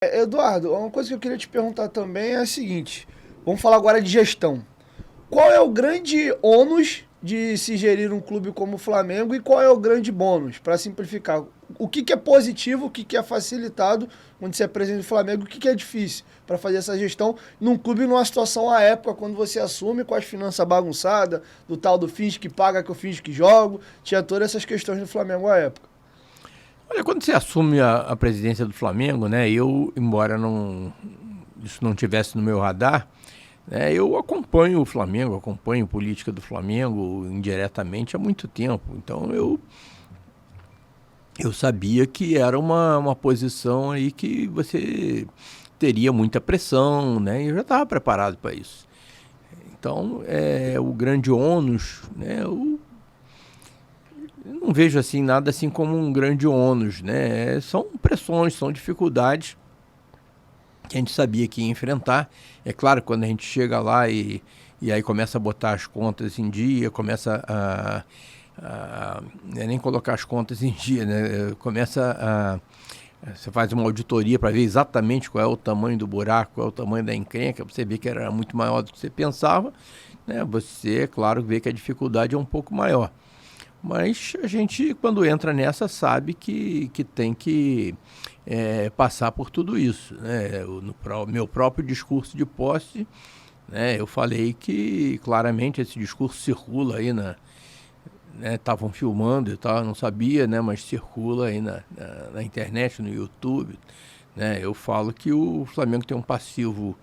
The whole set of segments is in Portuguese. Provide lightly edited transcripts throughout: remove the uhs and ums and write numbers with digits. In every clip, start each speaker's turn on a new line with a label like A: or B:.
A: Eduardo, uma coisa que eu queria te perguntar também é a seguinte: vamos falar agora de gestão. Qual é o grande ônus de se gerir um clube como o Flamengo e qual é o grande bônus, para simplificar? O que, que é positivo, o que, que é facilitado quando você é presidente do Flamengo, o que, que é difícil para fazer essa gestão num clube numa situação à época, quando você assume com as finanças bagunçadas, do tal do finge que paga que eu finge que jogo, tinha todas essas questões do Flamengo à época.
B: Olha, quando você assume a presidência do Flamengo, né, embora isso não tivesse no meu radar, né, eu acompanho o Flamengo, acompanho a política do Flamengo indiretamente há muito tempo. Então eu sabia que era uma posição aí que você teria muita pressão, né, e eu já estava preparado para isso. Então, o grande ônus, né, eu não vejo assim nada assim como um grande ônus, né? São pressões, são dificuldades que a gente sabia que ia enfrentar. É claro, quando a gente chega lá e aí começa a botar as contas em dia, começa nem colocar as contas em dia, né? Você faz uma auditoria para ver exatamente qual é o tamanho do buraco, qual é o tamanho da encrenca, você vê que era muito maior do que você pensava, né? Você, é claro, vê que a dificuldade é um pouco maior. Mas a gente, quando entra nessa, sabe que tem que passar por tudo isso, né? No meu próprio discurso de posse, né, eu falei que claramente esse discurso circula aí estavam filmando e tal, não sabia, né, mas circula aí na internet, no YouTube, né? Eu falo que o Flamengo tem um passivo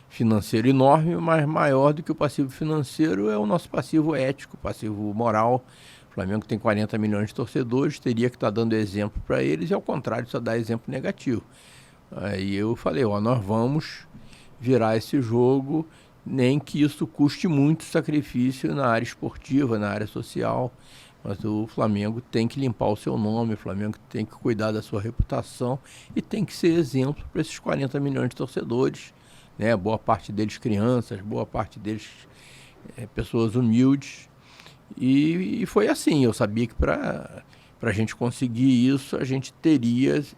B: financeiro enorme, mas maior do que o passivo financeiro é o nosso passivo ético, passivo moral. O Flamengo tem 40 milhões de torcedores, teria que estar dando exemplo para eles e, ao contrário, só dá exemplo negativo. Aí eu falei, nós vamos virar esse jogo, nem que isso custe muito sacrifício na área esportiva, na área social, mas o Flamengo tem que limpar o seu nome, o Flamengo tem que cuidar da sua reputação e tem que ser exemplo para esses 40 milhões de torcedores, né? Boa parte deles crianças, boa parte deles pessoas humildes. E foi assim, eu sabia que para a gente conseguir isso, a gente teria que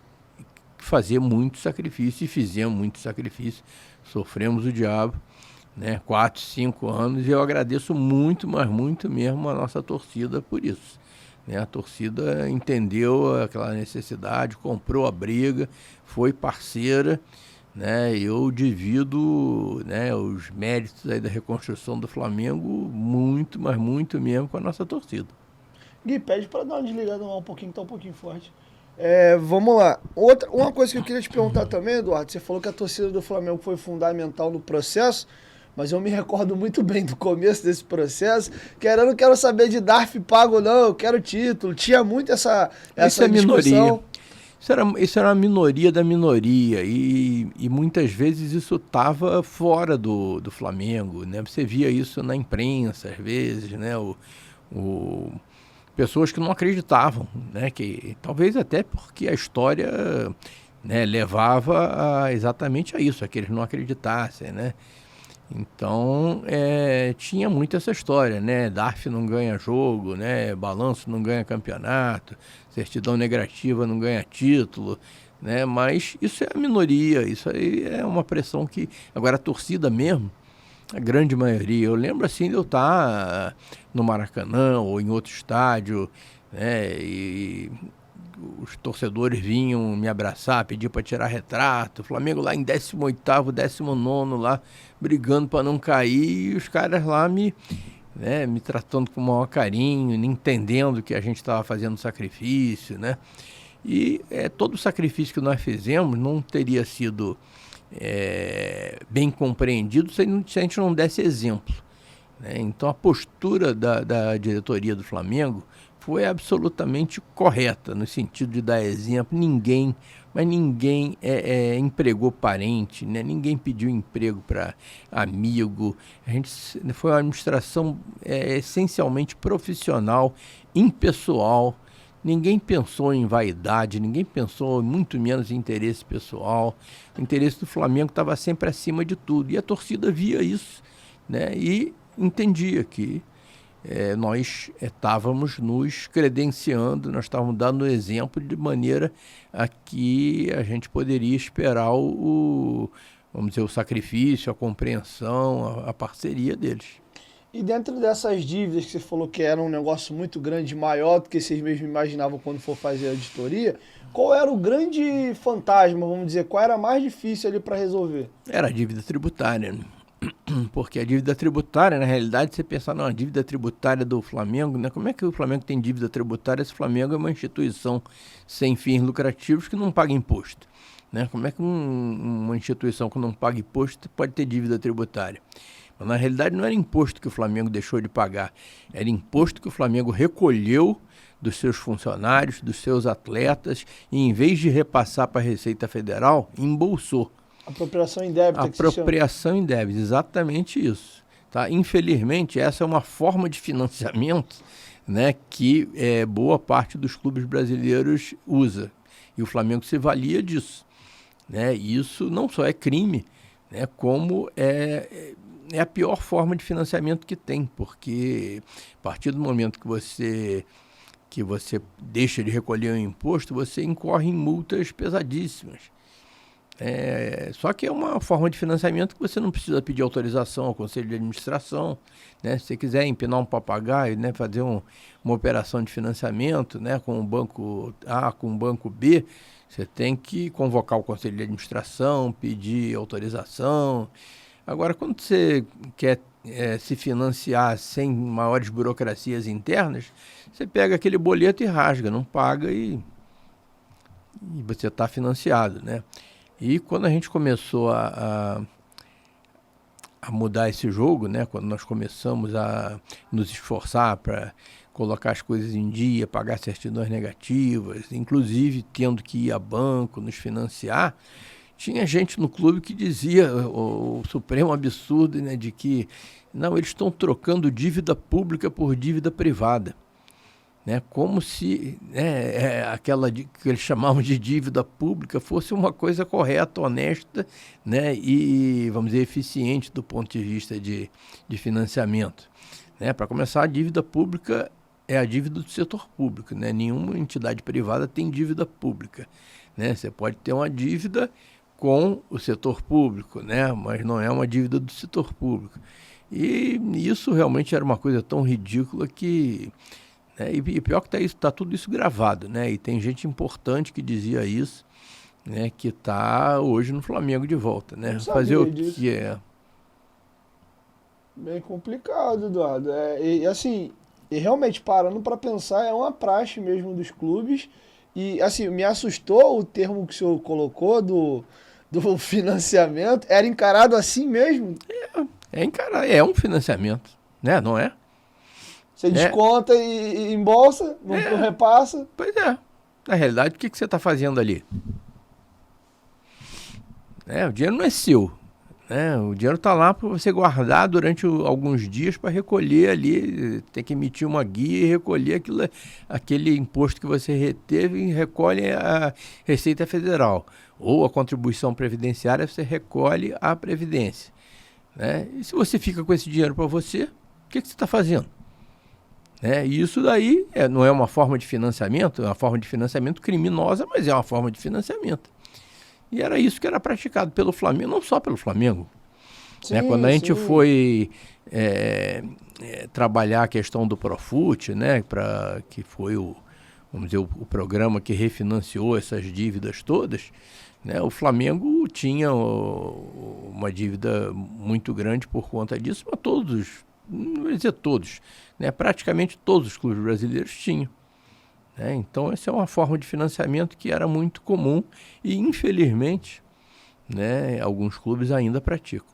B: fazer muito sacrifício, e fizemos muito sacrifício, sofremos o diabo, né? 4, 5 anos, e eu agradeço muito, mas muito mesmo a nossa torcida por isso. Né? A torcida entendeu aquela necessidade, comprou a briga, foi parceira, né? Eu divido, né, os méritos aí da reconstrução do Flamengo muito, mas muito mesmo com a nossa torcida.
A: Gui, pede para dar uma desligada lá um pouquinho, tá um pouquinho forte. Vamos lá. Uma coisa que eu queria te perguntar também, Eduardo, você falou que a torcida do Flamengo foi fundamental no processo, mas eu me recordo muito bem do começo desse processo, que era, eu não quero saber de DARF pago não, eu quero título. Tinha muito
B: Isso
A: essa
B: é minoria.
A: discussão.
B: Isso era uma minoria da minoria e muitas vezes isso estava fora do Flamengo, né? Você via isso na imprensa às vezes, né? O, pessoas que não acreditavam, né? Que talvez até porque a história, né, levava exatamente a isso, a que eles não acreditassem, né? Então, tinha muito essa história, né? DARF não ganha jogo, né? Balanço não ganha campeonato, certidão negativa não ganha título, né? Mas isso é a minoria, isso aí é uma pressão que... Agora, a torcida mesmo, a grande maioria, eu lembro assim de eu estar no Maracanã ou em outro estádio, né? E os torcedores vinham me abraçar, pedir para tirar retrato. O Flamengo lá em 18º, 19º lá, brigando para não cair, e os caras lá me tratando com o maior carinho, entendendo que a gente estava fazendo sacrifício, né? E todo o sacrifício que nós fizemos não teria sido bem compreendido se a gente não desse exemplo, né? Então a postura da diretoria do Flamengo foi absolutamente correta, no sentido de dar exemplo. Ninguém empregou parente, né? Ninguém pediu emprego para amigo. A gente foi uma administração essencialmente profissional, impessoal. Ninguém pensou em vaidade, ninguém pensou muito menos em interesse pessoal. O interesse do Flamengo estava sempre acima de tudo. E a torcida via isso, né? E entendia que nós estávamos nos credenciando, nós estávamos dando exemplo de maneira a que a gente poderia esperar vamos dizer, o sacrifício, a compreensão, a parceria deles.
A: E dentro dessas dívidas que você falou que era um negócio muito grande, maior do que vocês mesmos imaginavam quando for fazer a auditoria, qual era o grande fantasma, vamos dizer, qual era mais difícil ali para resolver?
B: Era a dívida tributária, né? Porque a dívida tributária, na realidade, você pensa, não, a dívida tributária do Flamengo, né? Como é que o Flamengo tem dívida tributária se o Flamengo é uma instituição sem fins lucrativos que não paga imposto? Né? Como é que uma instituição que não paga imposto pode ter dívida tributária? Mas, na realidade, não era imposto que o Flamengo deixou de pagar, era imposto que o Flamengo recolheu dos seus funcionários, dos seus atletas, e em vez de repassar para a Receita Federal, embolsou.
A: Apropriação indébita.
B: Apropriação indébita, exatamente isso. Tá? Infelizmente, essa é uma forma de financiamento, né, que boa parte dos clubes brasileiros usa. E o Flamengo se valia disso. Né? E isso não só é crime, né, como é a pior forma de financiamento que tem, porque a partir do momento que você deixa de recolher o imposto, você incorre em multas pesadíssimas. Só que é uma forma de financiamento que você não precisa pedir autorização ao Conselho de Administração, né? Se você quiser empinar um papagaio, né, fazer uma operação de financiamento, né, com o banco A, com o banco B, você tem que convocar o Conselho de Administração, pedir autorização. Agora, quando você quer se financiar sem maiores burocracias internas, você pega aquele boleto e rasga, não paga e você está financiado, né? E quando a gente começou a mudar esse jogo, né? Quando nós começamos a nos esforçar para colocar as coisas em dia, pagar certidões negativas, inclusive tendo que ir a banco, nos financiar, tinha gente no clube que dizia o supremo absurdo, né, de que não, eles estão trocando dívida pública por dívida privada. Né, como se aquela que eles chamavam de dívida pública fosse uma coisa correta, honesta, né, e, vamos dizer, eficiente do ponto de vista de financiamento. Né, para começar, a dívida pública é a dívida do setor público. Né, nenhuma entidade privada tem dívida pública. Né, você pode ter uma dívida com o setor público, né, mas não é uma dívida do setor público. E isso realmente era uma coisa tão ridícula que... E pior que está tudo isso gravado, né? E tem gente importante que dizia isso, né? Que está hoje no Flamengo de volta, né? Fazer o que é.
A: Bem complicado, Eduardo. E assim, realmente, parando para pensar, é uma praxe mesmo dos clubes. E assim, me assustou o termo que o senhor colocou do financiamento. Era encarado assim mesmo?
B: É um financiamento, né? Não é?
A: Você desconta e embolsa, não repassa.
B: Pois é. Na realidade, o que você está fazendo ali? O dinheiro não é seu. Né? O dinheiro está lá para você guardar durante alguns dias para recolher ali. Tem que emitir uma guia e recolher aquele imposto que você reteve e recolhe a Receita Federal. Ou a contribuição previdenciária, você recolhe a Previdência. Né? E se você fica com esse dinheiro para você, o que você está fazendo? E isso daí não é uma forma de financiamento, é uma forma de financiamento criminosa, mas é uma forma de financiamento. E era isso que era praticado pelo Flamengo, não só pelo Flamengo. Sim, quando a gente foi trabalhar a questão do Profut, né, que foi vamos dizer, o programa que refinanciou essas dívidas todas, né, o Flamengo tinha uma dívida muito grande por conta disso, mas não vou dizer todos, né? Praticamente todos os clubes brasileiros tinham. Né? Então, essa é uma forma de financiamento que era muito comum e, infelizmente, né, alguns clubes ainda praticam.